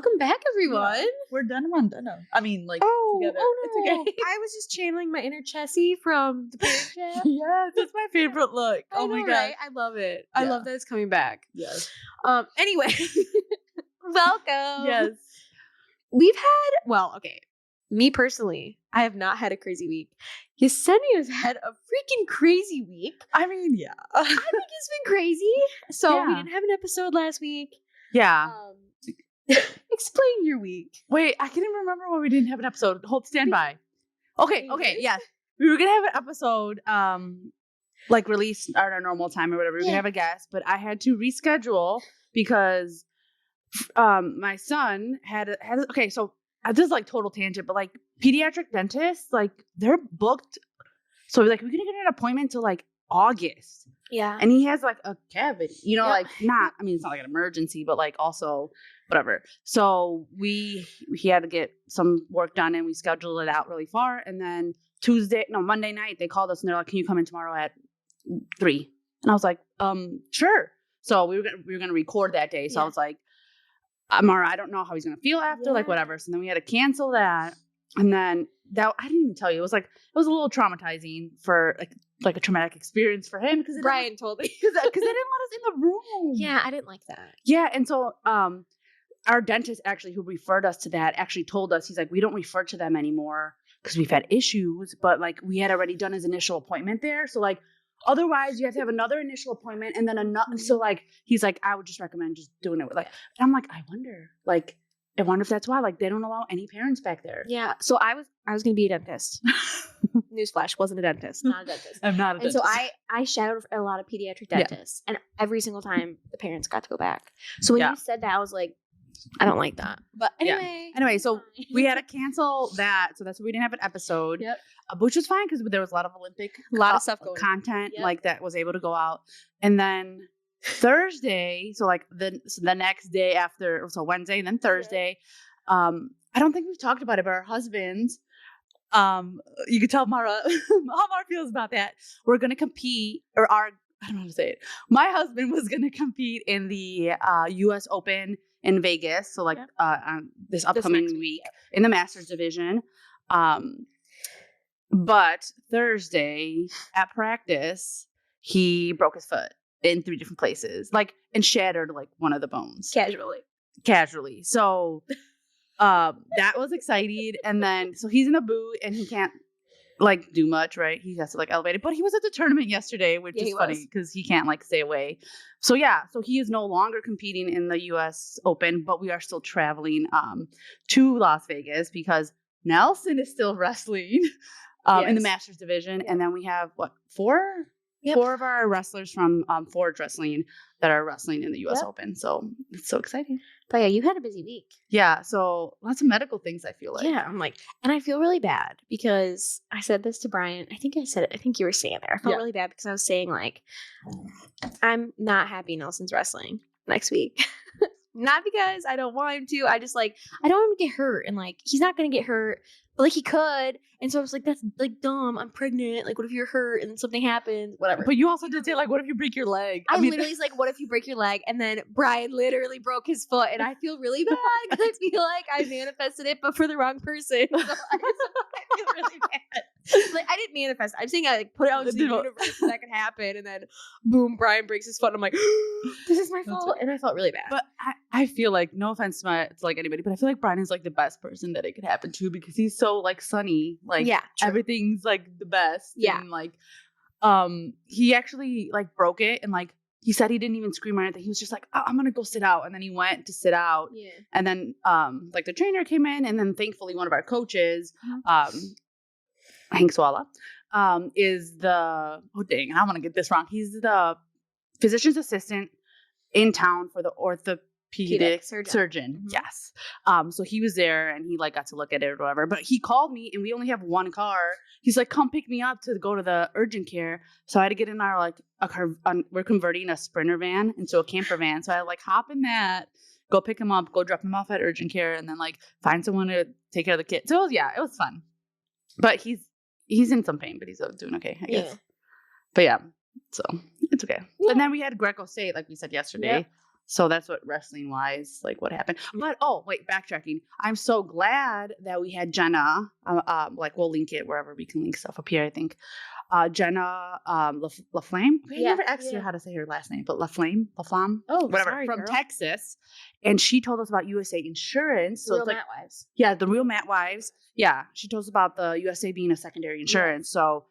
Welcome back, everyone. Yeah, we're denim. I mean, like, together. Oh no. It's okay. I was just channeling my inner Chessie from the Parent Trap. Yes, that's my favorite look. I Oh my know, god. right? I love it. I love that it's coming back. Yes. Anyway, welcome. Yes. We've had, me personally, I have not had a crazy week. Yesenia has had a freaking crazy week. I mean, yeah. I think it's been crazy. So we Yeah. didn't have an episode last week. Yeah. Explain your week. Wait, I can't even remember why we didn't have an episode. Stand by. Okay, yes. We were gonna have an episode, like released at our normal time or whatever. We were gonna have a guest, but I had to reschedule because my son had okay, so this is like total tangent, but like pediatric dentists, like they're booked. So like we couldn't get an appointment till like August. Yeah. And he has like a cavity, like it's not like an emergency, but like also whatever. So he had to get some work done and we scheduled it out really far. And then Monday night, they called us and they're like, can you come in tomorrow at 3? And I was like, sure. So we were gonna record that day. So I was like, Mara, I don't know how he's gonna feel after, like whatever. So then we had to cancel that. And then that I didn't even tell you. It was a little traumatizing for like a traumatic experience for him because Brian told me because they didn't let us in the room. Yeah, I didn't like that. Yeah, and so our dentist actually who referred us to that actually told us, he's like, we don't refer to them anymore because we've had issues, but like we had already done his initial appointment there, so like otherwise you have to have another initial appointment and then another. So like he's like, I would just recommend just doing it with and I'm like, I wonder if that's why they don't allow any parents back there. Yeah. So I was going to be a dentist. Newsflash, wasn't a dentist. Not a dentist. I'm not a dentist. And so I shadowed a lot of pediatric dentists. And every single time the parents got to go back. So when you said that, I was like, I don't like that. But anyway. Yeah. Anyway, so we had to cancel that. So that's why we didn't have an episode. Yep. Which was fine because there was a lot of Olympic of stuff going content that was able to go out. And then Thursday, so like the next day after, so Wednesday and then Thursday, I don't think we've talked about it, but our husbands, you could tell Mara how Mara feels about that. We're going to compete, I don't know how to say it. My husband was going to compete in the U.S. Open in Vegas, so on this upcoming week in the Masters division. But Thursday at practice, he broke his foot in 3 different places, and shattered one of the bones. Casually. So that was exciting. And then so he's in a boot and he can't do much, right? He has to elevate it. But he was at the tournament yesterday, which is funny because he can't stay away. So so he is no longer competing in the US Open, but we are still traveling to Las Vegas because Nelson is still wrestling in the Masters division. And then we have 4? Yep. 4 of our wrestlers from Forge Wrestling that are wrestling in the U.S. Open. So it's so exciting. But yeah, you had a busy week. Yeah. So lots of medical things, I feel like. Yeah. I'm and I feel really bad because I said this to Brian. I think I said it. I think you were saying there. I felt really bad because I was saying I'm not happy Nelson's wrestling next week. Not because I don't want him to. I just I don't want him to get hurt. And he's not going to get hurt. But he could. And so I was like, that's dumb. I'm pregnant. What if you're hurt and something happens? Whatever. But you also did say what if you break your leg? I literally was what if you break your leg? And then Brian literally broke his foot. And I feel really bad because I feel like I manifested it, but for the wrong person. So I feel really bad. I didn't manifest. I'm saying I put it out into the universe that could happen. And then boom, Brian breaks his foot. And I'm like, this is my fault. And I felt really bad. But I feel no offense to anybody, but I feel like Brian is the best person that it could happen to because he's so sunny. Everything's the best. Yeah. And he actually broke it and he said he didn't even scream or anything. He was just oh, I'm gonna go sit out. And then he went to sit out. Yeah. And then the trainer came in and then thankfully one of our coaches, Hank Swala, is the I don't want to get this wrong. He's the physician's assistant in town for the orthopedic surgeon. Mm-hmm. Yes. So he was there and he got to look at it or whatever. But he called me and we only have one car. He's come pick me up to go to the urgent care. So I had to get in our we're converting a Sprinter van into a camper van. So I hop in that, go pick him up, go drop him off at urgent care, and then find someone to take care of the kid. So it was fun. But he's in some pain, but he's doing okay, I guess. Yeah. But yeah, so it's okay. Yeah. And then we had Greco State, like we said yesterday. So that's what wrestling wise, like what happened. But backtracking. I'm so glad that we had Jenna. Like we'll link it wherever we can link stuff up here. I think Jenna LaFlame. I never asked her how to say her last name, but LaFlame. Oh, whatever. Sorry, from girl. Texas, and she told us about USA Insurance. The real Matt Wives. Yeah, the real Matt Wives. Yeah, she told us about the USA being a secondary insurance. Yes. So.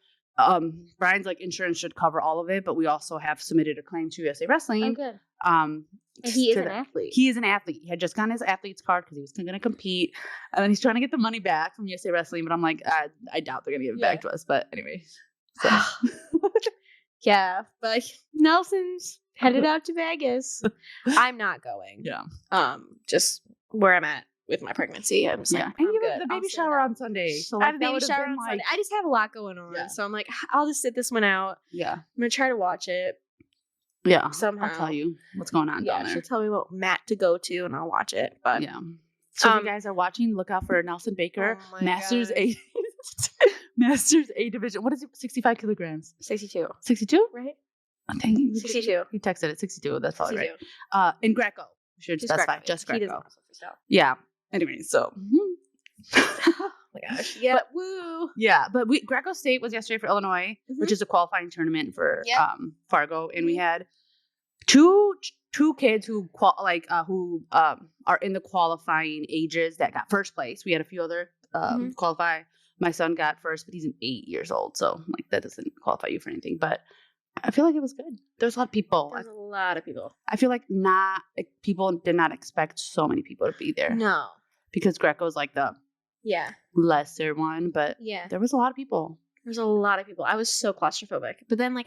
Brian's like insurance should cover all of it, but we also have submitted a claim to USA Wrestling. Oh, good. And he is an athlete. He is an athlete. He had just gotten his athlete's card because he was going to compete, and then he's trying to get the money back from USA Wrestling. But I'm like, I doubt they're going to give it back to us. But anyway, so. Yeah, but Nelson's headed out to Vegas. I'm not going. Yeah. Just where I'm at with my pregnancy. I'm just like, and you have the baby shower on Sunday. So like, I have a baby shower on Sunday. I just have a lot going on. So I'm like, I'll just sit this one out. Yeah. I'm going to try to watch it. Yeah. Somehow. I'll tell you what's going on down there. She'll tell me what mat to go to and I'll watch it. But yeah. So if you guys are watching, look out for Nelson Baker. Masters A division. What is it? 65 kilograms. 62. 62? Right? I think 62. He texted it 62. That's probably 62. Right. In Greco. We should specify. Just Greco. Yeah. Anyway, so. Oh my gosh. Yeah. But woo. Yeah. But Greco State was yesterday for Illinois, which is a qualifying tournament for Fargo. And we had two kids who are in the qualifying ages that got first place. We had a few other qualify. My son got first, but he's 8 years old. So like that doesn't qualify you for anything. But I feel like it was good. There's a lot of people. There's a lot of people. I feel like people did not expect so many people to be there. No. Because Greco's like the lesser one, but there was a lot of people. There's a lot of people. I was so claustrophobic. But then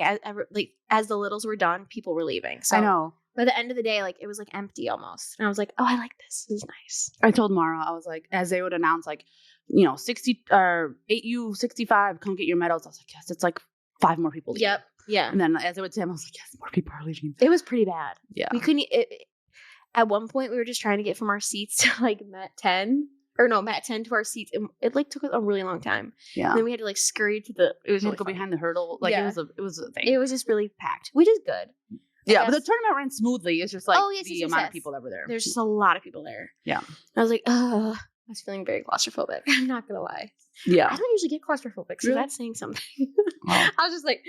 as the littles were done, people were leaving. So I know. By the end of the day, like it was like empty almost. And I was like, oh, I like this. This is nice. I told Mara, I was like, as they would announce like, 60 or 8U 65, come get your medals. I was like, yes, it's like 5 more people leaving. Yep. Yeah. And then as I would say, I was like, yes, more people are leaving. It was pretty bad. Yeah. We couldn't. At one point, we were just trying to get from our seats to like mat 10 to our seats. It like took us a really long time. Yeah. And then we had to like scurry to the. It was we really had to go fun. behind the hurdle. Like it was a thing. It was just really packed, which is good. Yeah, but the tournament ran smoothly. It's just like the amount of people that were there. There's just a lot of people there. Yeah. I was like, I was feeling very claustrophobic. I'm not gonna lie. Yeah. I don't usually get claustrophobic, so that's saying something. Well, I was just like,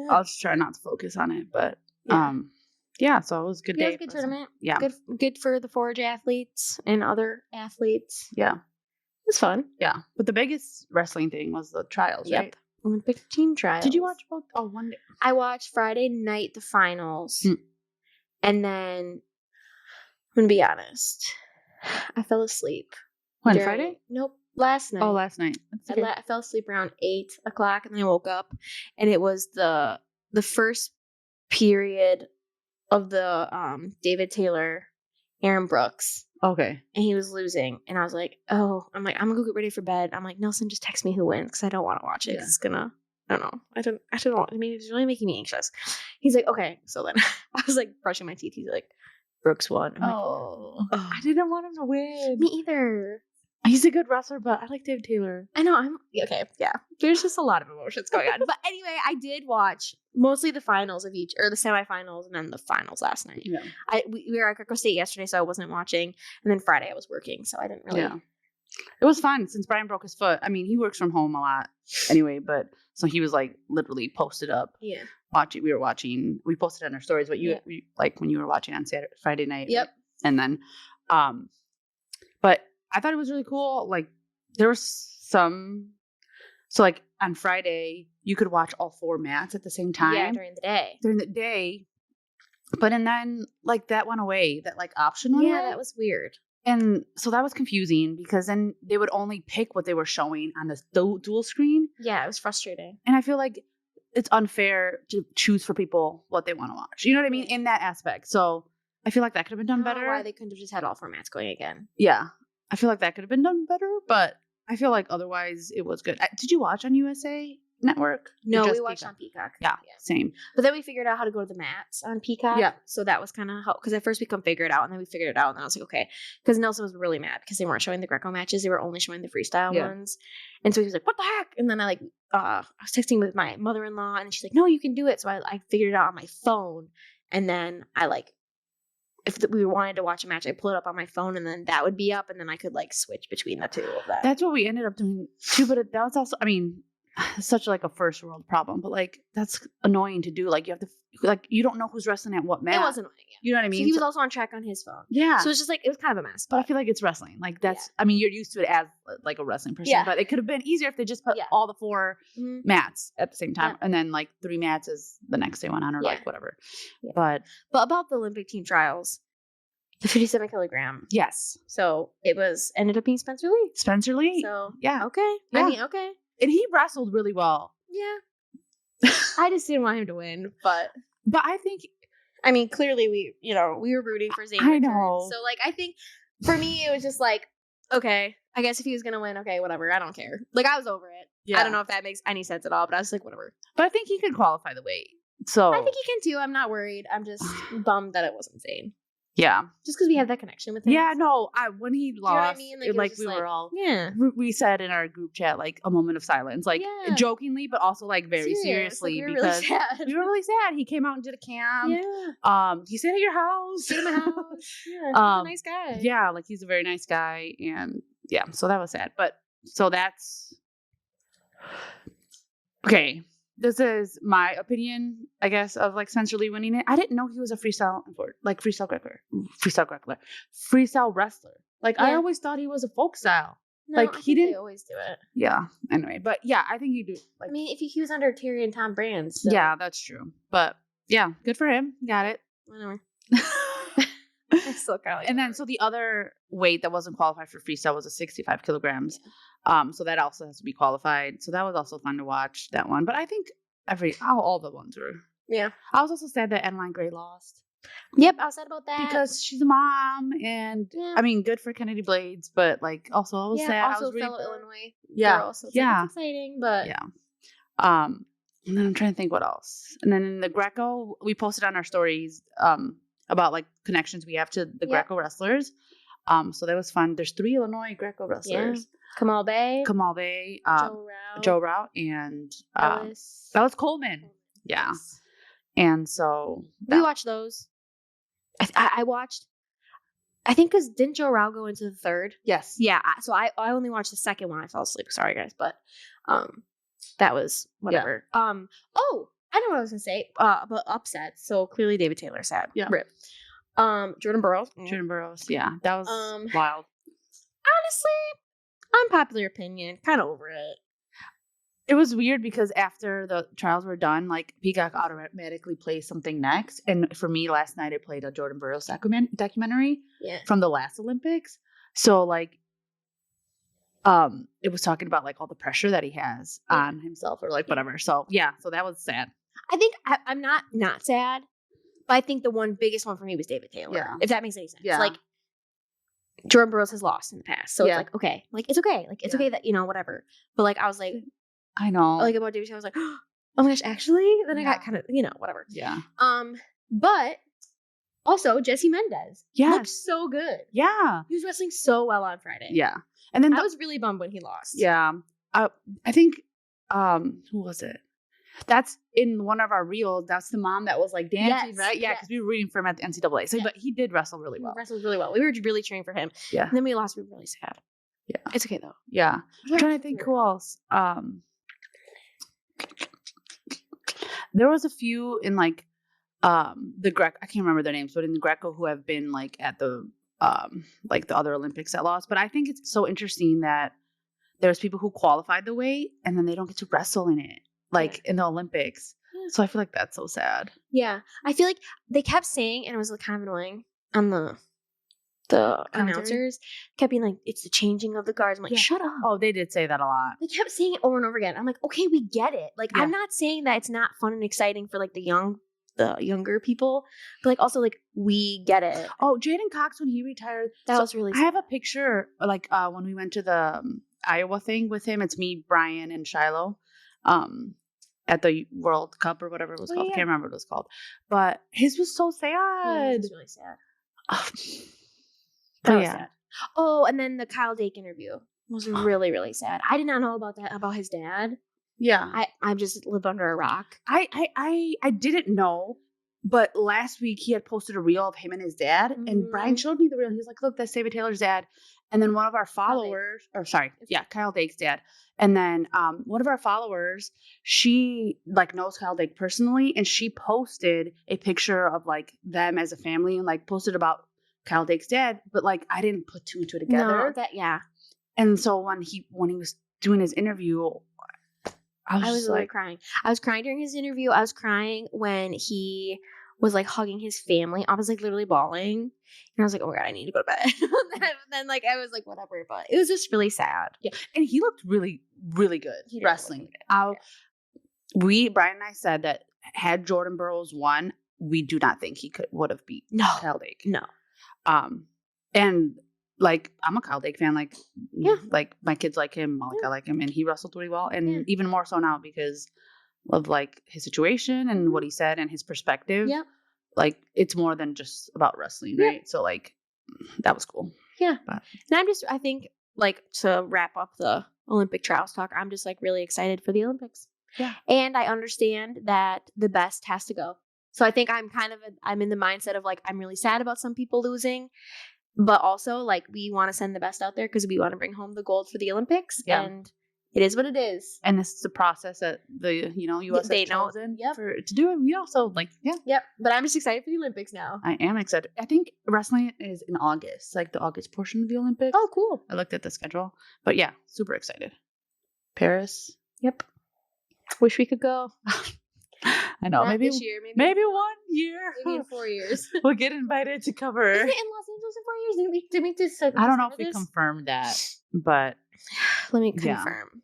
I'll just try not to focus on it, but so it was a good day. It was a good tournament. Yeah. Good for the Forge athletes and other athletes. Yeah. It was fun. Yeah. But the biggest wrestling thing was the trials, right? Olympic team trials. Did you watch both? Oh, one day. I watched Friday night the finals. And then I'm gonna be honest. I fell asleep. When, Friday? Nope. Last night. Oh, last night. Okay. I fell asleep around 8 o'clock and then I woke up and it was the first period of the David Taylor, Aaron Brooks. Okay. And he was losing. And I was like, I'm gonna go get ready for bed. I'm like, Nelson, just text me who wins because I don't want to watch it. Yeah. It's gonna, I don't know. I don't know. I mean, it's really making me anxious. He's like, okay. So then I was like brushing my teeth. He's like, Brooks won. I'm like, I didn't want him to win. Me either. He's a good wrestler, but I like David Taylor. I know. Okay. Yeah. There's just a lot of emotions going on. But anyway, I did watch mostly the finals of each, or the semifinals, and then the finals last night. Yeah. We were at Greco State yesterday, so I wasn't watching. And then Friday I was working, so I didn't really. Yeah. It was fun since Brian broke his foot. I mean, he works from home a lot anyway, but so he was like literally posted up. Yeah. We posted on our stories what you like when you were watching on Friday night. Yep. Right? And then, but I thought it was really cool. Like there was so like on Friday you could watch all 4 mats at the same time. Yeah, during the day. But and then like that went away. That like option went away. Yeah, that was weird. And so that was confusing because then they would only pick what they were showing on the dual screen. Yeah, it was frustrating. And I feel like it's unfair to choose for people what they want to watch. You know what I mean? In that aspect. So I feel like that could have been done better. Why they couldn't have just had all 4 mats going again. Yeah. I feel like that could have been done better, but I feel like otherwise it was good. Did you watch on USA Network? No, we watched on Peacock. Yeah, same. But then we figured out how to go to the mats on Peacock. Yeah. So that was kind of helpful. Because at first we couldn't figure it out, and then we figured it out, and then I was like, okay. Because Nelson was really mad because they weren't showing the Greco matches. They were only showing the freestyle ones. And so he was like, what the heck? And then I was texting with my mother-in-law, and she's like, no, you can do it. So I figured it out on my phone. And then I we wanted to watch a match, I pull it up on my phone, and then that would be up, and then I could like switch between the two of that. That's what we ended up doing too. But that was also, I mean, such like a first world problem. But like that's annoying to do. Like you have to, like you don't know who's wrestling at what match. It was annoying. Yeah. You know what I mean? So he was also on track on his phone. Yeah. So it's just like it was kind of a mess. But I feel like it's wrestling. Like that's. I mean, you're used to it as like a wrestling person. Yeah. But it could have been easier if they just put all the 4 mats at the same time, and then like 3 mats as the next day went on, or like whatever. Yeah. But about the Olympic team trials. The 57 kilogram. Yes. So it ended up being Spencer Lee. Spencer Lee. So yeah. Okay. Yeah. I mean, okay. And he wrestled really well. Yeah. I just didn't want him to win, but I think, I mean, clearly we were rooting for Zayn. I know. So like, I think for me it was just like, okay, I guess if he was gonna win, okay, whatever. I don't care. Like I was over it. Yeah. I don't know if that makes any sense at all, but I was like, whatever. But I think he could qualify the weight. So I think he can too. I'm not worried. I'm just bummed that it wasn't Zayn. Yeah. Just because we have that connection with him. Yeah, no. When he lost, you know what I mean? like we were all, yeah. We said in our group chat, like a moment of silence, like jokingly, but also like very seriously, like, because really sad. we were really sad. He came out and did a camp. Yeah. He stayed at your house. Stayed at my house. Yeah. He's a nice guy. Yeah. Like he's a very nice guy. And yeah, so that was sad. But so that's okay. This is my opinion, I guess, of like Spencer Lee winning it. I didn't know he was a freestyle wrestler. Like I always thought he was a folk style. No, like he didn't. They always do it. Yeah. Anyway, but yeah, I think he do. Like, I mean, if he was under Terry and Tom Brand. So. Yeah, that's true. But yeah, good for him. Got it. Whatever. I still kind of like and then so the other weight that wasn't qualified for freestyle was a 65 kilograms. So that also has to be qualified. So that was also fun to watch, that one. But I think all the ones were. Yeah. I was also sad that Adeline Gray lost. Yep, I was sad about that. Because she's a mom, and I mean, good for Kennedy Blades, but like also I was sad. Also I was fellow Illinois girl, so it's exciting, but and then I'm trying to think what else. And then in the Greco, we posted on our stories about like connections we have to the Greco wrestlers. So that was fun. There's 3 Illinois Greco wrestlers. Kamal Bay, Joe Rout, and that was Coleman. Yeah. Yes. And so we watched those. I watched. I think because didn't Joe Rout go into the 3rd? Yes. Yeah. So I only watched the 2nd one. I fell asleep. Sorry guys, but that was whatever. Yeah. Oh, I know what I was gonna say. But upset. So clearly David Taylor sad. Yeah. Rip. Jordan Burroughs. Jordan Burroughs. Yeah, that was wild. Honestly, unpopular opinion. Kind of over it. It was weird because after the trials were done, like Peacock automatically plays something next, and for me, last night it played a Jordan Burroughs documentary from the last Olympics. So like, it was talking about like all the pressure that he has on himself or like whatever. So yeah, so that was sad. I think I'm not sad, but I think the biggest one for me was David Taylor. Yeah. If that makes any sense. Yeah. Like Jordan Burroughs has lost in the past, so it's like okay, like it's okay, like it's okay that whatever. But like I was like. I know. Like about David Taylor, I was like, oh my gosh, actually? Then I got kind of, whatever. Yeah. But also Jesse Mendez. Yeah. Looked so good. Yeah. He was wrestling so well on Friday. Yeah. And then I was really bummed when he lost. Yeah. I think who was it? That's in one of our reels. That's the mom that was like dancing, right? Yeah, because we were rooting for him at the NCAA. So, but he did wrestle really well. He wrestled really well. We were really cheering for him. Yeah. And then we lost. We were really sad. Yeah. It's okay though. Yeah. I'm trying to think who else. There was a few in like the Greco. I can't remember their names, but in the Greco who have been like at the like the other Olympics that lost. But I think it's so interesting that there's people who qualified the weight and then they don't get to wrestle in it, like in the Olympics. So I feel like that's so sad. Yeah, I feel like they kept saying, and it was like kind of annoying on the announcers kept being like, it's the changing of the guards. I'm like, shut up. Oh, they did say that a lot. They kept saying it over and over again. I'm like, okay, we get it. Like, I'm not saying that it's not fun and exciting for like the younger people, but like also like we get it. Oh, Jaden Cox, when he retired, that was really sad. I have a picture like when we went to the Iowa thing with him. It's me, Brian, and Shiloh at the World Cup or whatever it was called. I can't remember what it was called, but his was so sad. Yeah, it was really sad. Sad. Oh, and then the Kyle Dake interview was really, really sad. I did not know about that, about his dad. Yeah. I just live under a rock. I didn't know But last week he had posted a reel of him and his dad, and Brian showed me the reel. He was like, "Look, that's David Taylor's dad." And then one of our followers, Kyle Dake's dad. And then one of our followers, she like knows Kyle Dake personally, and she posted a picture of like them as a family and like posted about Kyle Dake's dad. But like I didn't put two and two together. No, And so when he was doing his interview, I was really crying. I was crying during his interview. I was crying when he was like hugging his family. I was like literally bawling. And I was like, oh my God, I need to go to bed. then like I was like, whatever. But it was just really sad. Yeah. And he looked really, really good wrestling. Brian and I said that had Jordan Burroughs won, we do not think he would have beat Kyle Dake. No. And like I'm a Kyle Dake fan. Like, like my kids like him, Malika like him, and he wrestled really well. And even more so now because of like his situation and what he said and his perspective. Yeah. Like it's more than just about wrestling, right? So like that was cool. Yeah. And I think like to wrap up the Olympic trials talk, I'm just like really excited for the Olympics. Yeah. And I understand that the best has to go. So I think I'm in the mindset of like, I'm really sad about some people losing. But also, like, we want to send the best out there because we want to bring home the gold for the Olympics. Yeah. And it is what it is. And this is a process that the, U.S. has chosen to do it. So, like, Yep. But I'm just excited for the Olympics now. I am excited. I think wrestling is in August, like the August portion of the Olympics. Oh, cool. I looked at the schedule. But, yeah, super excited. Paris. Yep. Wish we could go. I know. Not maybe this year. Maybe 1 year. Maybe in 4 years. We'll get invited to cover. Is it in Los Angeles in 4 years? Did we just I don't know if we confirmed that, but let me confirm.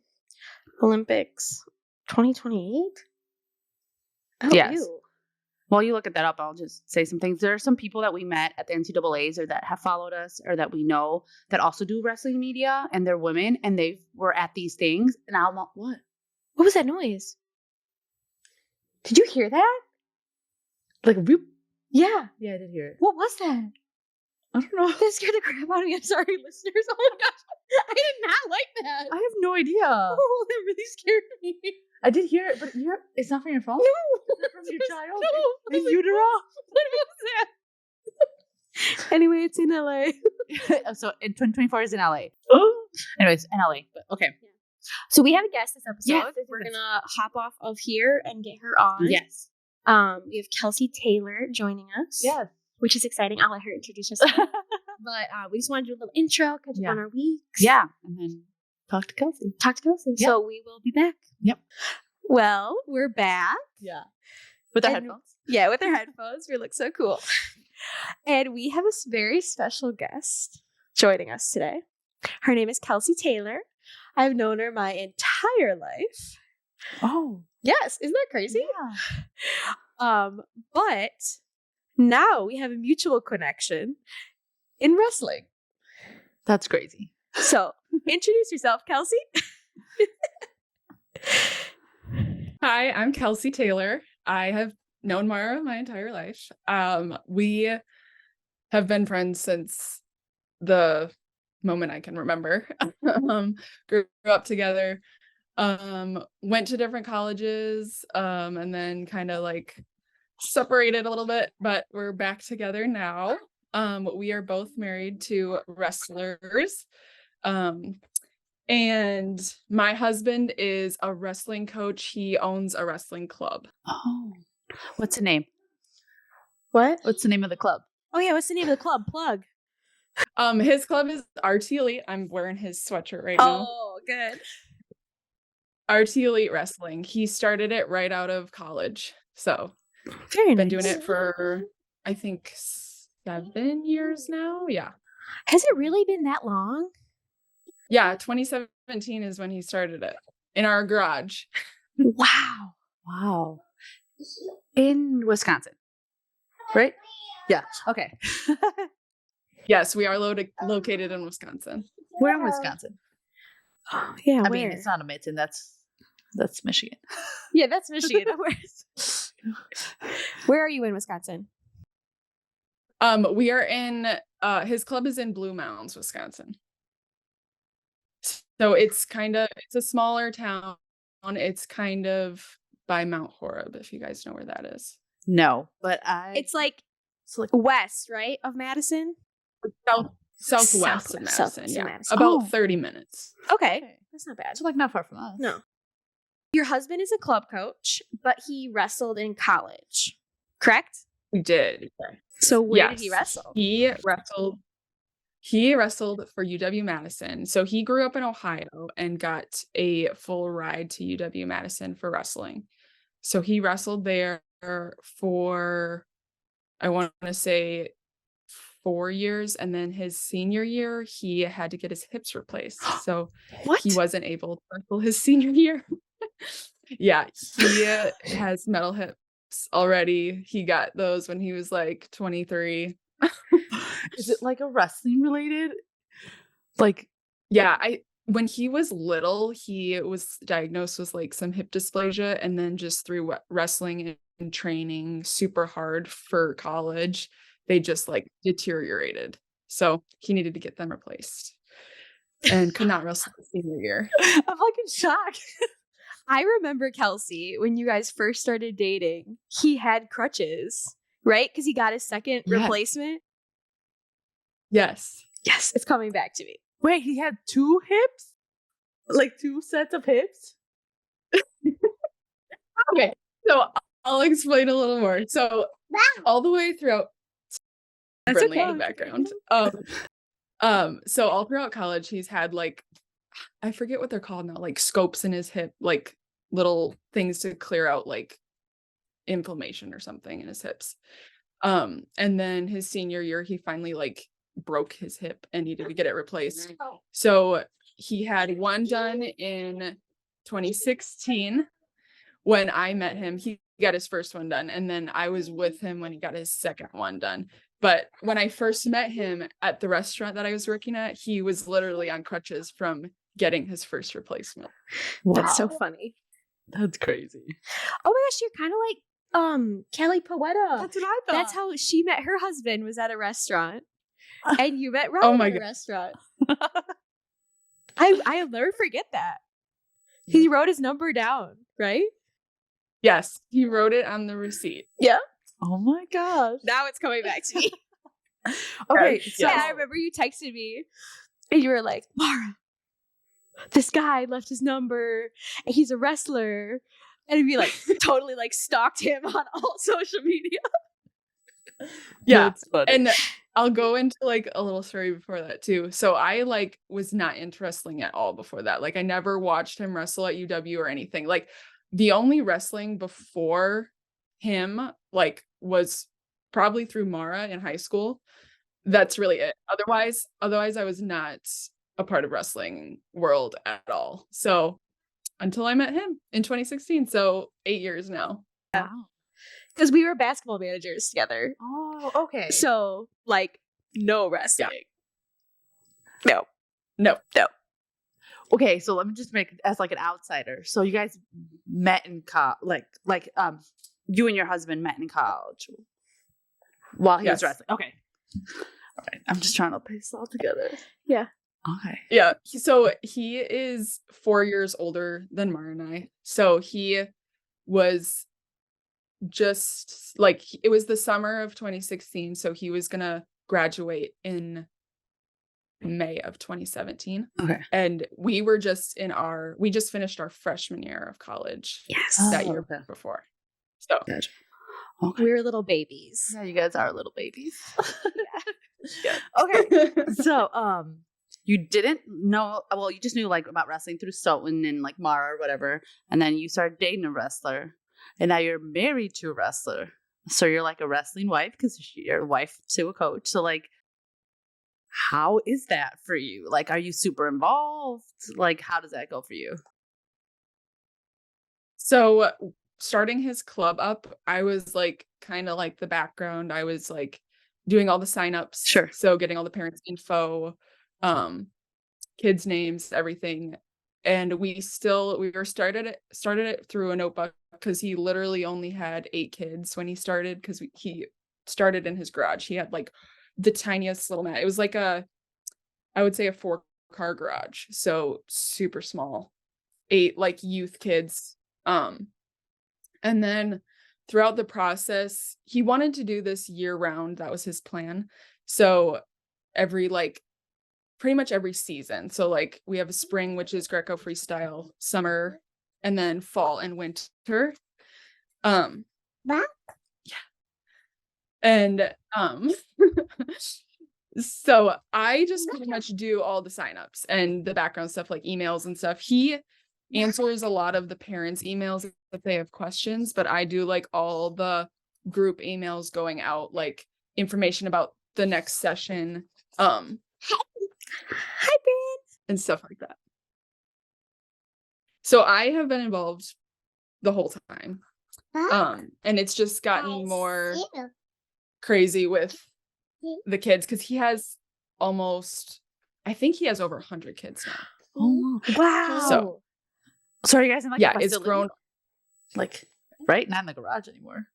Olympics 2028? Yes. While you look at that up, I'll just say some things. There are some people that we met at the NCAAs or that have followed us or that we know that also do wrestling media, and they're women, and they were at these things. And I'm like, what? What was that noise? Did you hear that? Like, whoop. Yeah. Yeah, I did hear it. What was that? I don't know. That scared the crap out of me. I'm sorry, listeners. Oh my gosh. I did not like that. I have no idea. Oh, that really scared me. I did hear it, but it's not from your phone? No. Is it from your child? No. In utero? What was that? Anyway, it's in LA. So, in 2024 is in LA. Oh. Anyways, in LA. But okay. Yeah. So we have a guest this episode. Yes, we're going to hop off of here and get her on. Yes. We have Kelsey Taylor joining us. Yes. Which is exciting. I'll let her introduce herself. But we just want to do a little intro, catch up on our weeks. Yeah. And then talk to Kelsey. Yep. So we will be back. Yep. Well, we're back. Yeah. With our headphones? Yeah, with our headphones. We look so cool. And we have a very special guest joining us today. Her name is Kelsey Taylor. I've known her my entire life. Oh. Yes. Isn't that crazy? Yeah. But now we have a mutual connection in wrestling. That's crazy. So, introduce yourself, Kelsey. Hi, I'm Kelsey Taylor. I have known Mara my entire life. We have been friends since the moment I can remember. Grew up together, went to different colleges, and then kind of like separated a little bit, but we're back together now. We are both married to wrestlers. And my husband is a wrestling coach. He owns a wrestling club. Oh. What's the name? What? What's the name of the club? Oh yeah, what's the name of the club? Plug. His club is RT Elite. I'm wearing his sweatshirt right now. Oh, good. RT Elite Wrestling. He started it right out of college. So very nice. Been doing it for I think 7 years now. Yeah. Has it really been that long? Yeah, 2017 is when he started it in our garage. Wow. In Wisconsin, right? Yeah. Okay. Yes, we are located in Wisconsin. We're in Wisconsin. Oh, yeah. I mean, it's not a mitten. That's Michigan. Yeah, that's Michigan. Where are you in Wisconsin? We are in. His club is in Blue Mounds, Wisconsin. So it's a smaller town. It's kind of by Mount Horeb, if you guys know where that is. No, but It's like west, right, of Madison? Southwest of Madison. Southwest of Madison. About 30 minutes. Okay. That's not bad. It's like not far from us. No. Your husband is a club coach, but he wrestled in college, correct? We did. So where did he wrestle? He wrestled for UW-Madison. So he grew up in Ohio and got a full ride to UW-Madison for wrestling. So he wrestled there for, I want to say, 4 years, and then his senior year he had to get his hips replaced, so he wasn't able to wrestle his senior year. Yeah, he has metal hips already. He got those when he was like 23. Is it like a wrestling related? Like, yeah, when he was little, he was diagnosed with like some hip dysplasia, and then just through wrestling and training super hard for college, they just like deteriorated. So he needed to get them replaced and could not wrestle the senior year. I'm like in shock. I remember Kelsey, when you guys first started dating, he had crutches, right? Because he got his second replacement. Yes. Yes, it's coming back to me. Wait, he had 2 hips? Like 2 sets of hips? Okay, so I'll explain a little more. So all the way throughout, that's okay. In the background. So all throughout college, he's had like, I forget what they're called now, like scopes in his hip, like little things to clear out like inflammation or something in his hips. And then his senior year, he finally like broke his hip and needed to get it replaced. So he had one done in 2016. When I met him, he got his first one done, and then I was with him when he got his second one done. But when I first met him at the restaurant that I was working at, he was literally on crutches from getting his first replacement. Wow. That's so funny. That's crazy. Oh my gosh, you're kind of like Kelly Poeta. That's what I thought. That's how she met her husband, was at a restaurant. And you met Ryan at a restaurant. I'll never forget that. He wrote his number down, right? Yes, he wrote it on the receipt. Yeah. Oh my gosh. Now it's coming back to me. Okay. So I remember you texted me and you were like, Mara, this guy left his number and he's a wrestler. And we like totally like stalked him on all social media. Yeah. And I'll go into like a little story before that too. So I like was not into wrestling at all before that. Like I never watched him wrestle at UW or anything. Like the only wrestling before him like was probably through Mara in high school. That's really it. Otherwise I was not a part of wrestling world at all. So until I met him in 2016. So 8 years now. Wow. Because we were basketball managers together. Oh, okay. So like no wrestling. Yeah. No. Okay, so let me just make it as like an outsider. So you guys met in college, like you and your husband met in college while he was wrestling. Okay. All right. I'm just trying to piece it all together. Yeah. Okay. Yeah. So he is 4 years older than Mara and I. So he was just like, it was the summer of 2016. So he was going to graduate in May of 2017. Okay. And we were just we just finished our freshman year of college. Yes. That year before. So gotcha. Okay. We were little babies. Yeah, you guys are little babies. Yeah. Okay. So you didn't know, well, you just knew like about wrestling through Stoughton and like Mara or whatever, and then you started dating a wrestler, and now you're married to a wrestler. So you're like a wrestling wife because you're a wife to a coach. So like, how is that for you? Like, are you super involved? Like, how does that go for you? So starting his club up, I was like kind of like the background. I was like doing all the signups. Sure. So getting all the parents' info, kids' names, everything. And we were started it through a notebook because he literally only had 8 kids when he started, because he started in his garage. He had like the tiniest little mat. It was like I would say a 4-car garage. So super small, 8 like youth kids. And then throughout the process, he wanted to do this year round. That was his plan. So pretty much every season. So like we have spring, which is Greco freestyle, summer, and then fall and winter. Yeah. And so I just pretty much do all the signups and the background stuff, like emails and stuff. He answers a lot of the parents' emails if they have questions, but I do like all the group emails going out, like information about the next session, Hi, Bryn. and stuff like that. So I have been involved the whole time. And it's just gotten more crazy with the kids because he has I think he has over 100 kids now. Oh Wow. So sorry guys, like it's grown, like, right? Not in the garage anymore.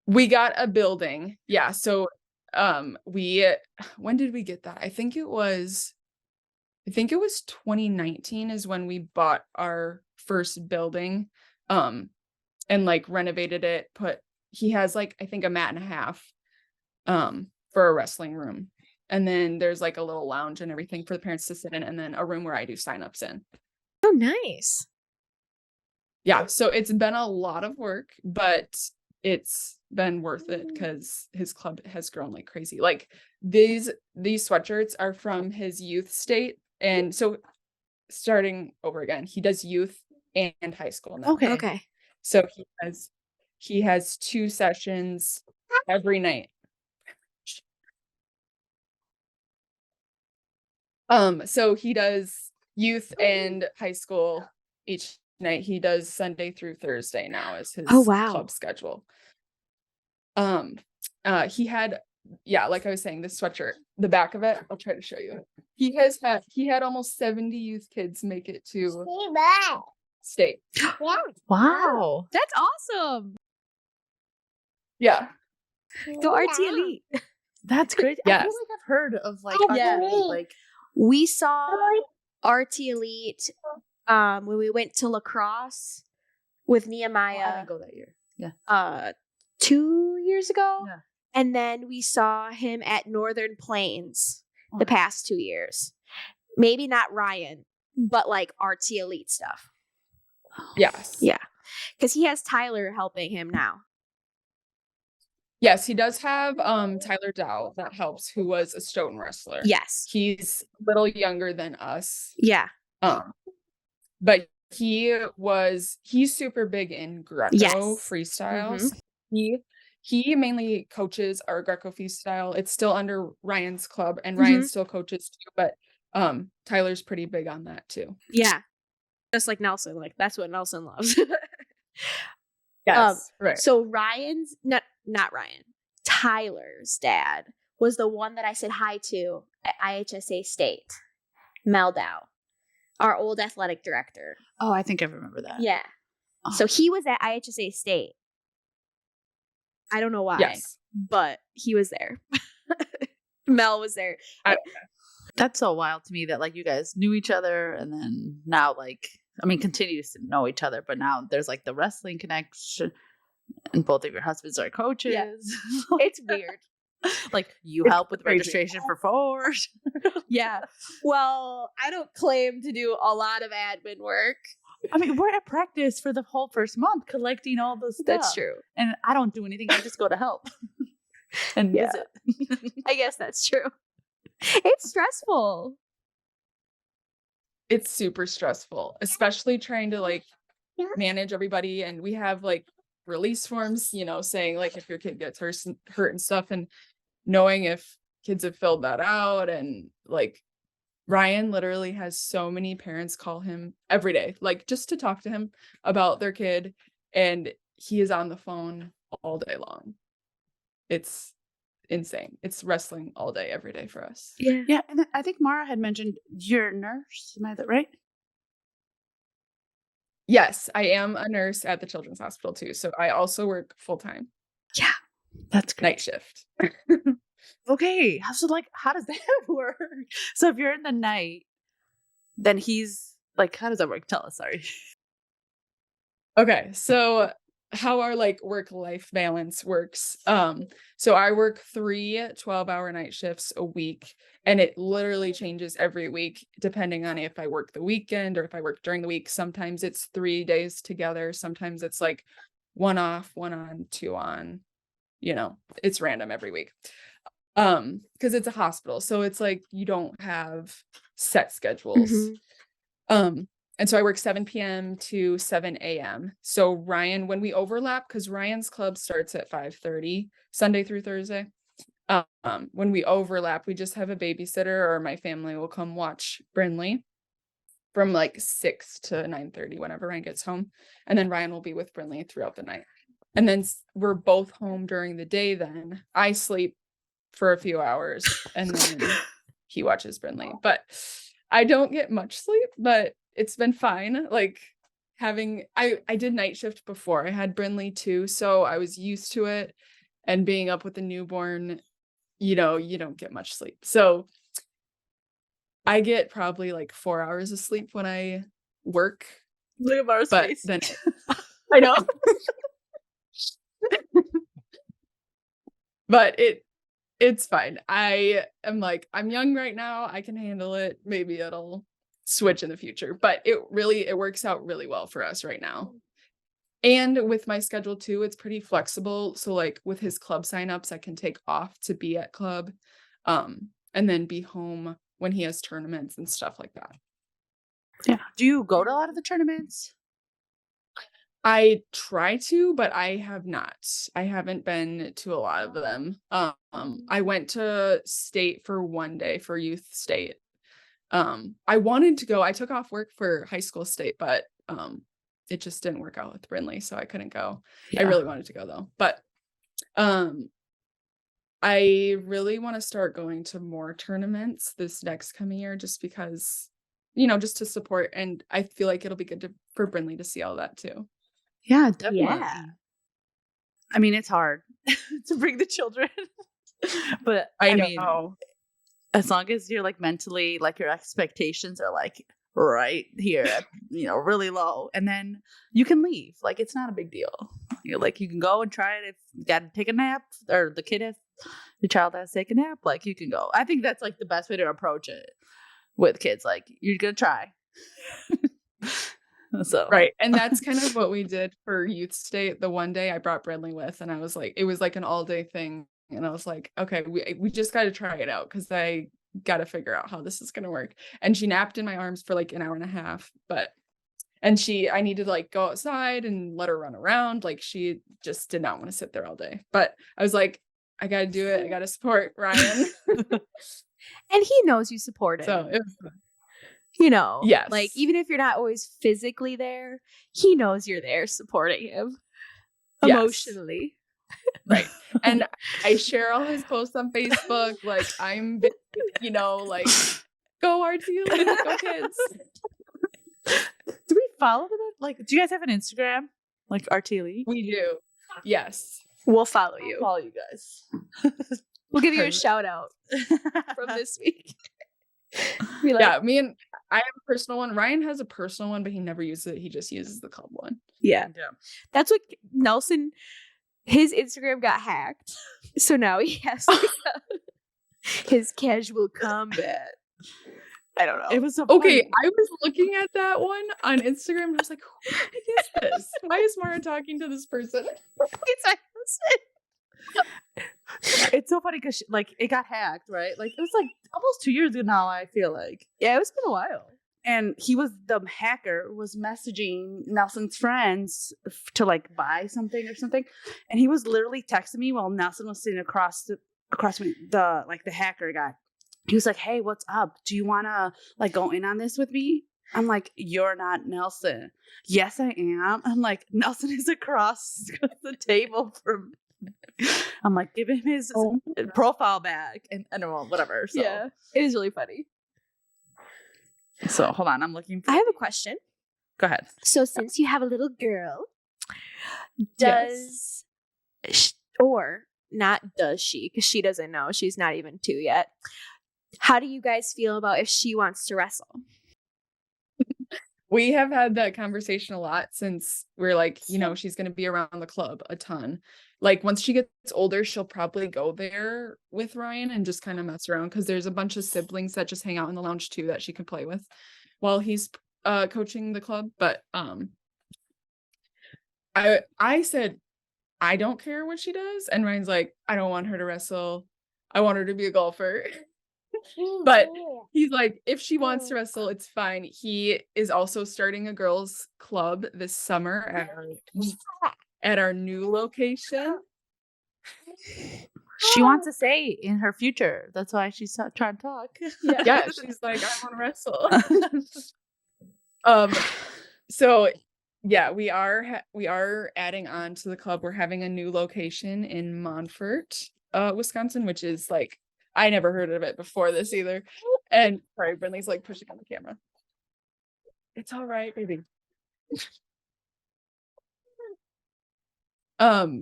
We got a building. Yeah. So when did we get that? I think it was 2019 is when we bought our first building. And like renovated it, he has like, I think a mat and a half for a wrestling room. And then there's like a little lounge and everything for the parents to sit in, and then a room where I do signups in. Oh, nice. Yeah. So it's been a lot of work, but it's been worth it because his club has grown like crazy. Like these sweatshirts are from his youth state. And so starting over again, he does youth and high school now. Okay. So he has 2 sessions every night. So he does youth and high school each night. He does Sunday through Thursday now as his club schedule. He had, like I was saying, this sweatshirt, the back of it, I'll try to show you. He had almost 70 youth kids make it to state. Wow. That's awesome. Yeah. Go RT Elite. That's great. Yes. I feel like I've heard of like RT Elite. Like we saw RT Elite when we went to lacrosse with Nehemiah. I didn't go that year. Yeah. 2 years ago. Yeah. And then we saw him at Northern Plains the past 2 years. Maybe not Ryan, but like RT Elite stuff. Yes. Yeah. Because he has Tyler helping him now. Yes, he does have Tyler Dow that helps, who was a Stoughton wrestler. Yes. He's a little younger than us. Yeah. But he's super big in Greco freestyles. Mm-hmm. He mainly coaches our Greco freestyle. It's still under Ryan's club, and Ryan still coaches too, but Tyler's pretty big on that too. Yeah. Just like Nelson, like that's what Nelson loves. Yes. Right. So Ryan's not Ryan. Tyler's dad was the one that I said hi to at IHSA State. Mel Dow, our old athletic director. Oh, I think I remember that. Yeah. Oh. So he was at IHSA State. I don't know why, but he was there. Mel was there. That's so wild to me that like you guys knew each other, and then now continue to know each other, but now there's like the wrestling connection, and both of your husbands are coaches. Yeah. It's weird. Like you help with registration for Forge. Yeah. Well, I don't claim to do a lot of admin work. I mean, we're at practice for the whole first month collecting all the stuff. That's true. And I don't do anything. I just go to help and visit. I guess that's true. It's stressful. It's super stressful, especially trying to like manage everybody. And we have like release forms, saying like if your kid gets hurt and stuff, and knowing if kids have filled that out. And like Ryan literally has so many parents call him every day, like just to talk to him about their kid. And he is on the phone all day long. It's insane. It's wrestling all day, every day for us. Yeah. Yeah. And I think Mara had mentioned you're a nurse. Am I that right? Yes, I am a nurse at the Children's Hospital too. So I also work full time. Yeah. That's great. Night shift. Okay. So like, how does that work? So if you're in the night, then he's like, how does that work? Tell us. Sorry. Okay. So how our like work-life balance works. So I work 3 12-hour night shifts a week, and it literally changes every week depending on if I work the weekend or if I work during the week. Sometimes it's 3 days together, sometimes it's like 1 off, 1 on, 2 on, it's random every week. Because it's a hospital, so it's like you don't have set schedules. And so I work 7 p.m. to 7 a.m. So Ryan, when we overlap, because Ryan's club starts at 5:30 Sunday through Thursday. When we overlap, we just have a babysitter, or my family will come watch Brinley from like 6 to 9:30 whenever Ryan gets home, and then Ryan will be with Brinley throughout the night. And then we're both home during the day. Then I sleep for a few hours, and then he watches Brinley. But I don't get much sleep, but it's been fine. Like I did night shift before. I had Brinley too, so I was used to it. And being up with a newborn, you don't get much sleep. So I get probably like 4 hours of sleep when I work. Look at Mara's face. Then I know. But it's fine. I am like, I'm young right now. I can handle it. Maybe it'll switch in the future, but it works out really well for us right now. And with my schedule too, it's pretty flexible. So like with his club signups, I can take off to be at club, and then be home when he has tournaments and stuff like that. Yeah. Do you go to a lot of the tournaments? I try to, but I have not. I haven't been to a lot of them. I went to state for 1 day for youth state. I wanted to go. I took off work for high school state, but it just didn't work out with Brinley, so I couldn't go. Yeah. I really wanted to go though. But I really want to start going to more tournaments this next coming year, just because, just to support, and I feel like it'll be good for Brinley to see all that too. Yeah, definitely. Yeah. I mean, it's hard to bring the children, but I mean, as long as you're like mentally, like your expectations are like right here, really low, and then you can leave. Like, it's not a big deal. Like, you can go and try it. If you got to take a nap, or the child has to take a nap, like, you can go. I think that's like the best way to approach it with kids. Like, you're gonna try. So right. And that's kind of what we did for youth state. The 1 day I brought Brinley with, and I was like, it was like an all-day thing, and I was like, okay, we just got to try it out, because I got to figure out how this is going to work. And she napped in my arms for like an hour and a half, I needed to like go outside and let her run around. Like, she just did not want to sit there all day, but I was like, I got to do it. I got to support Ryan. And he knows you support him. So it was fun. Yes. Like, even if you're not always physically there, he knows you're there supporting him emotionally. Right. And I share all his posts on Facebook. Like, I'm, like, go RT, go kids. Do we follow them? Like, do you guys have an Instagram? Like, RT Elite? We do. Yes. We'll follow you. I'll follow you guys. We'll give you a shout out from this week. I have a personal one. Ryan has a personal one, but he never uses it. He just uses the club one. Yeah. That's what Nelson, his Instagram got hacked. So now he has his casual combat. I don't know. It was so okay. Funny. I was looking at that one on Instagram, and I was like, who is this? Why is Mara talking to this person? It's my husband. It's so funny because like it got hacked, right? Like, it was like almost 2 years ago now, I feel like. Yeah, it's been a while. And the hacker was messaging Nelson's friends to like buy something or something, and he was literally texting me while Nelson was sitting across me. The hacker guy, he was like, "Hey, what's up? Do you want to like go in on this with me?" I'm like, "You're not Nelson." "Yes, I am." I'm like, "Nelson is across the table from." I'm like, give him his profile back, and well, whatever. So. Yeah, it is really funny. So hold on, I'm looking. I have a question. Go ahead. So since you have a little girl, does or not does she? Because she doesn't know. She's not even 2 yet. How do you guys feel about if she wants to wrestle? We have had that conversation a lot since we're like, she's going to be around the club a ton. Like once she gets older, she'll probably go there with Ryan and just kind of mess around because there's a bunch of siblings that just hang out in the lounge too that she can play with while he's coaching the club. But I said, I don't care what she does. And Ryan's like, I don't want her to wrestle. I want her to be a golfer. But he's like, if she wants to wrestle, it's fine. He is also starting a girls' club this summer at our new location. She wants to say in her future. That's why she's trying to talk. Yeah, she's like, I want to wrestle. So yeah, we are adding on to the club. We're having a new location in Montfort, Wisconsin, which is like, I never heard of it before this either. And sorry, Brinley's like pushing on the camera. It's all right, baby. So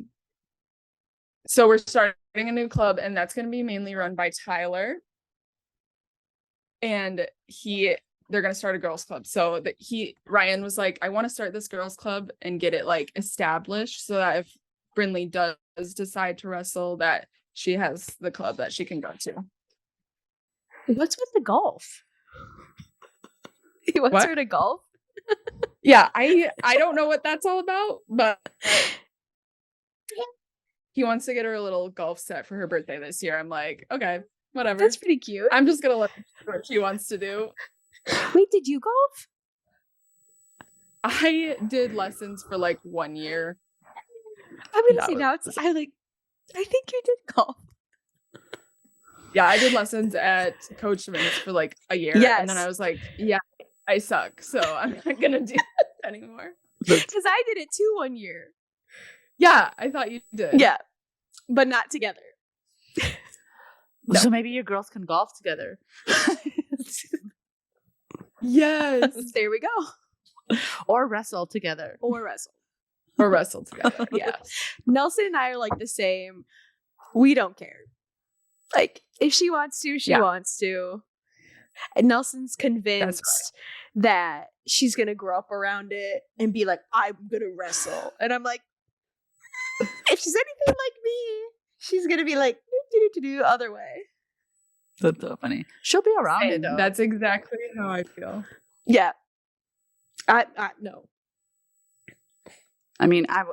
we're starting a new club, and that's going to be mainly run by Tyler. And they're going to start a girls club. So Ryan was like, I want to start this girls club and get it like established so that if Brinley does decide to wrestle, that she has the club that she can go to. What's with the golf? He wants her to golf? Yeah, I don't know what that's all about, but he wants to get her a little golf set for her birthday this year. I'm like, okay, whatever. That's pretty cute. I'm just going to let her do what she wants to do. Wait, did you golf? I did lessons for like 1 year. I'm gonna say now I think you did golf. Yeah, I did lessons at Coach Vince for like a year. Yes. And then I was like, yeah, I suck. So I'm not gonna do it anymore. Because I did it too 1 year. Yeah, I thought you did. Yeah. But not together. No. So maybe your girls can golf together. Yes. There we go. Or wrestle together. Or wrestle. Or wrestle together. Yeah. Nelson and I are like the same. We don't care. Like, if she wants to, she wants to. And Nelson's convinced that she's going to grow up around it and be like, I'm going to wrestle. And I'm like, if she's anything like me, she's going to be like, do other way. That's so funny. She'll be around it, though. That's exactly how I feel. Yeah. I no. I mean, I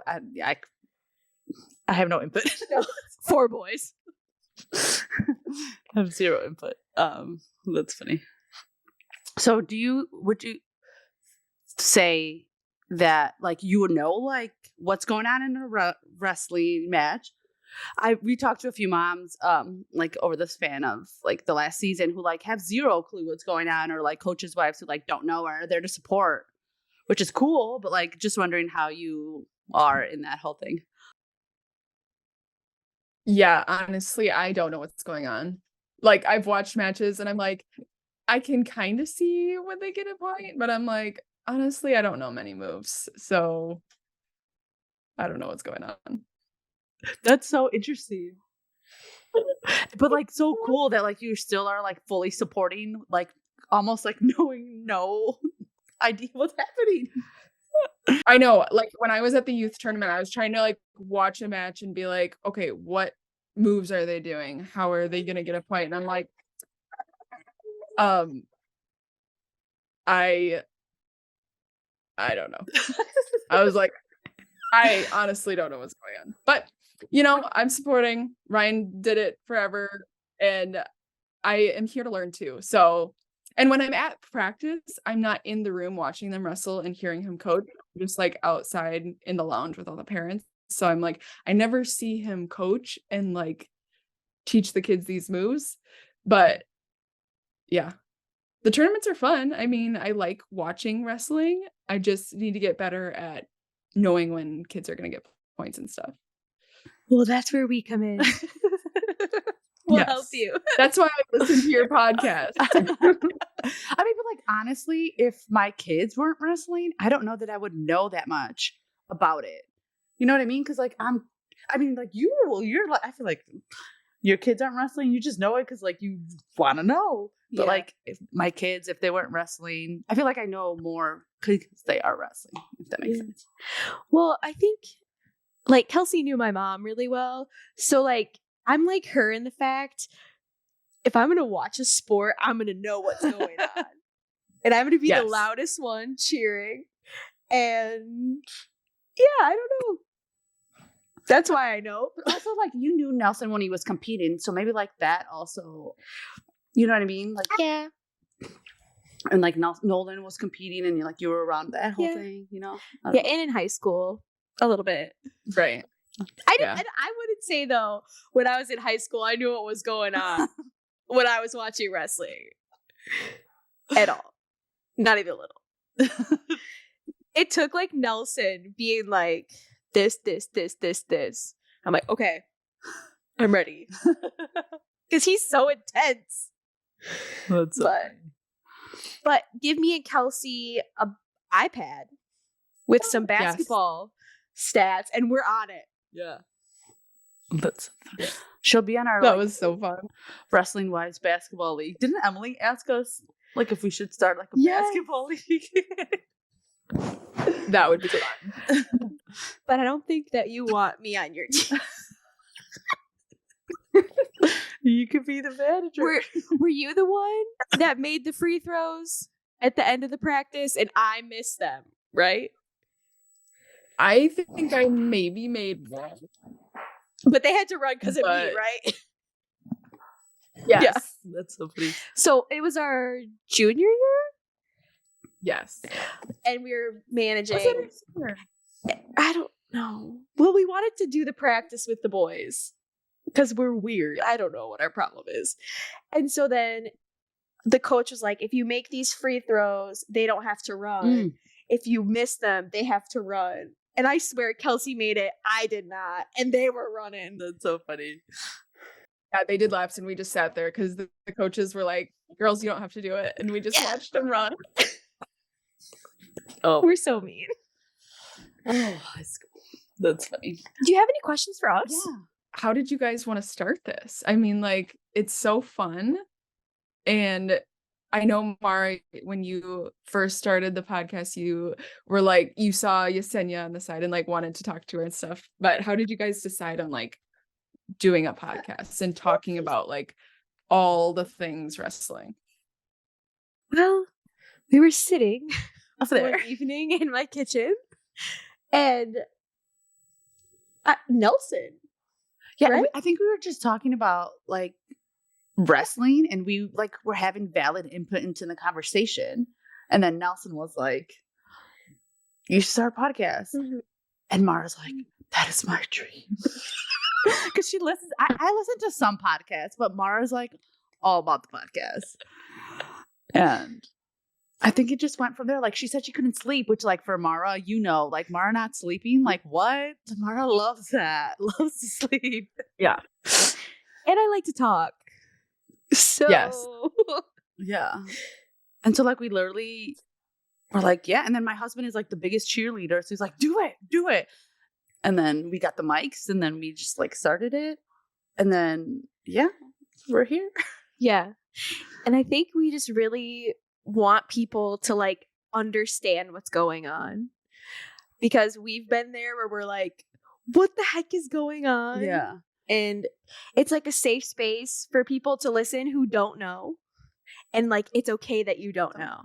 have no input. No. 4 boys. I have 0 input. That's funny. So would you say that like you would know like what's going on in a wrestling match? We talked to a few moms like over the span of like the last season who like have 0 clue what's going on, or like coaches' wives who like don't know or are there to support, which is cool, but like just wondering how you are in that whole thing. Yeah, honestly, I don't know what's going on. Like, I've watched matches and I'm like, I can kind of see when they get a point, but I'm like, honestly, I don't know many moves. So I don't know what's going on. That's so interesting. But like so cool that like you still are like fully supporting, like almost like knowing no idea what's happening. I know, like when I was at the youth tournament, I was trying to like watch a match and be like, okay, what moves are they doing? How are they gonna get a point? And I'm like, I don't know. I was like, I honestly don't know what's going on. But I'm supporting. Ryan did it forever, and I am here to learn too. So, and when I'm at practice, I'm not in the room watching them wrestle and hearing him coach. I'm just like outside in the lounge with all the parents. So I'm like, I never see him coach and like teach the kids these moves. But yeah, the tournaments are fun. I mean, I like watching wrestling. I just need to get better at knowing when kids are going to get points and stuff. Well, that's where we come in. We'll help you. That's why I listen to your podcast. I mean, but like honestly, if my kids weren't wrestling, I don't know that I would know that much about it. You know what I mean? Because like you're like, I feel like your kids aren't wrestling, you just know it because like you want to know. But like if my kids, if they weren't wrestling, I feel like I know more because they are wrestling, if that makes sense. Well, I think like Kelsey knew my mom really well. So like I'm like her in the fact, if I'm going to watch a sport, I'm going to know what's going on. And I'm going to be the loudest one cheering. And yeah, I don't know. That's why I know. But also, like, you knew Nelson when he was competing. So maybe, like, that also, you know what I mean? Like, yeah. And, like, Nolan was competing and, like, you were around that whole thing, you know? Yeah, and in high school, a little bit. Right. I wouldn't say, though, when I was in high school, I knew what was going on when I was watching wrestling. At all. Not even a little. It took, like, Nelson being like, this. I'm like, okay, I'm ready. Because he's so intense. But give me and Kelsey a iPad with some basketball stats, and we're on it. Yeah. She'll be on our that was so fun Wrestling Wives basketball league. Didn't Emily ask us like if we should start like a basketball league? That would be fun. But I don't think that you want me on your team. You could be the manager. Were you the one that made the free throws at the end of the practice and I missed them, right? I think I maybe made one. But they had to run because of me, right? Yes. Yeah. That's so funny. So it was our junior year? Yes. And we were managing. I don't know. Well, we wanted to do the practice with the boys because we're weird. I don't know what our problem is. And so then the coach was like, if you make these free throws, they don't have to run. If you miss them, they have to run. And I swear Kelsey made it. I did not. And they were running. That's so funny. Yeah, they did laps and we just sat there because the coaches were like, girls, you don't have to do it. And we just watched them run. Oh, we're so mean. Oh, that's funny. Do you have any questions for us? Yeah. How did you guys want to start this? I mean, like, it's so fun. And I know, Mara, when you first started the podcast, you were like, you saw Yesenia on the side and like wanted to talk to her and stuff. But how did you guys decide on like doing a podcast and talking about like all the things wrestling? Well, we were sitting one evening in my kitchen and Nelson. Yeah, right? I think we were just talking about like wrestling and we like were having valid input into the conversation. And then Nelson was like, you should start a podcast. And Mara's like, that is my dream. Because she listens. I listen to some podcasts, but Mara's like all about the podcast. And I think it just went from there. Like she said she couldn't sleep, which like for Mara, you know, like Mara not sleeping, like what? Mara loves that. Loves to sleep. Yeah. And I like to talk. So yeah. And so like we literally were like, yeah. And then my husband is like the biggest cheerleader. So he's like, do it. And then we got the mics and then we just like started it. And then we're here. Yeah. And I think we just really want people to like understand what's going on. Because we've been there where we're like, what the heck is going on? Yeah. And it's like a safe space for people to listen who don't know. And like, it's okay that you don't know.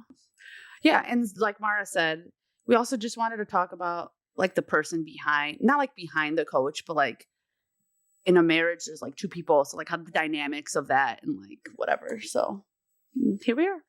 Yeah. And like Mara said, we also just wanted to talk about like the person behind, not like behind the coach, but like in a marriage, there's like two people. So like how the dynamics of that and like whatever. So here we are.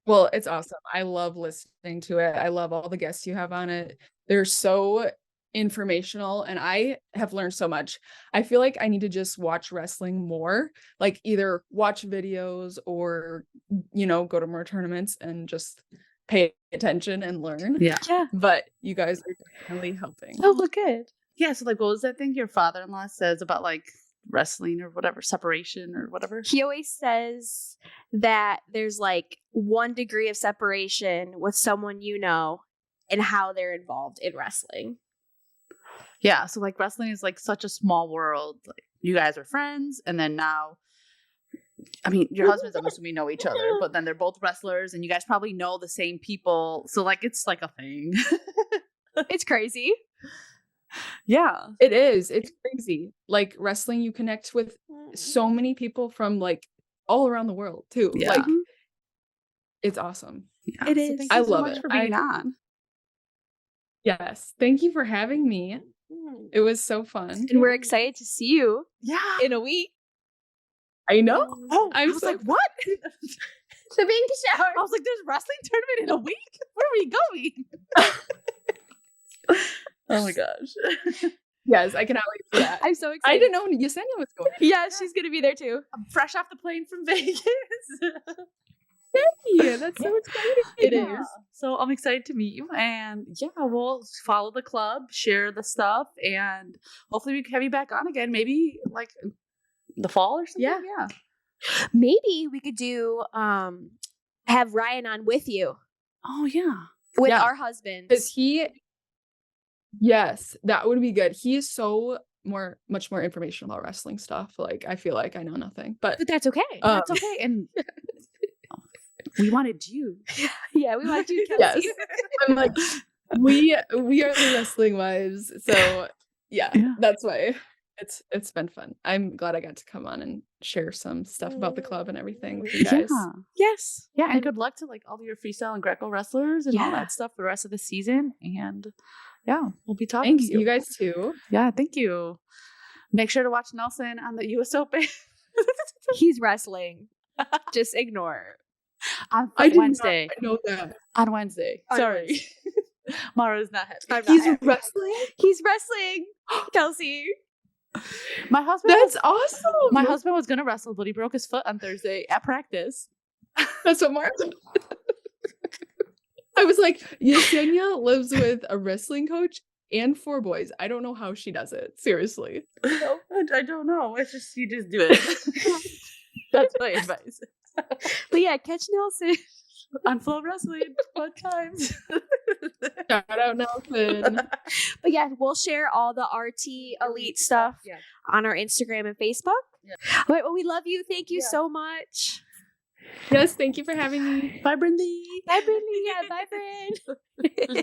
Well, it's awesome. I love listening to it. I love all the guests you have on it. They're so informational and I have learned so much. I feel like I need to just watch wrestling more, like either watch videos or, you know, go to more tournaments and just pay attention and learn. Yeah. But you guys are definitely helping. Oh, look good. Yeah. So like, what was that thing your father-in-law says about like wrestling or whatever, separation or whatever? He always says that there's like 1 degree of separation with someone you know and how they're involved in wrestling. Yeah, so like wrestling is like such a small world. Like you guys are friends, and then now, I mean, your husbands, I'm assuming, know each other, but then they're both wrestlers, and you guys probably know the same people. So like it's like a thing. It's crazy. Yeah, It is. It's crazy. Like wrestling, you connect with so many people from like all around the world too. Yeah. Like it's awesome. Yeah. It So is. thank I you so love much it. for being on. Yes. Thank you for having me. It was so fun. And we're excited to see you Yeah. in a week. I know. Oh, I I'm was so like, what? The baby shower. I was like, there's wrestling tournament in a week? Where are we going? Oh my gosh. Yes, I cannot wait for that. I'm so excited. I didn't know Yesenia was going. Yeah, she's gonna be there too. I'm fresh off the plane from Vegas. Yeah, that's so exciting. It Yeah. is. So I'm excited to meet you, and yeah, we'll follow the club, share the stuff, and hopefully we can have you back on again. Maybe like the fall or something. Yeah. Maybe we could do have Ryan on with you Oh yeah. with Yeah. our husbands. Because yes, that would be good. He is so much more information about wrestling stuff. Like I feel like I know nothing, but But that's okay. That's okay. And we wanted you. Yeah, we want to do yes, Kelsey. I'm like we are the wrestling wives. So yeah, that's why it's been fun. I'm glad I got to come on and share some stuff about the club and everything with you guys. Yeah. Yes. Yeah, and good luck to like all your freestyle and Greco wrestlers and all Yeah. that stuff for the rest of the season. And yeah, we'll be talking Thanks, to you. you guys too. Yeah, thank you. Make sure to watch Nelson on the US Open He's wrestling. Just ignore. on I did Wednesday. not know that. On Wednesday. On Sorry. Mara's not happy. I'm not He's happy. wrestling. He's wrestling. Kelsey. My husband That's awesome. my husband was gonna wrestle, but he broke his foot on Thursday at practice. That's what Mark. I was like, Yesenia lives with a wrestling coach and 4 boys. I don't know how she does it. Seriously. I don't know. It's just you just do it. That's my advice. But yeah, catch Nelson. On Flow Wrestling, fun times. Shout out Nelson. But yeah, we'll share all the RT Elite stuff on our Instagram and Facebook. Yeah. All right, well, we love you. Thank you Yeah. so much. Yes, thank you for having me. Bye, Brindy. Bye, Brittany. Yeah, bye, Bryn.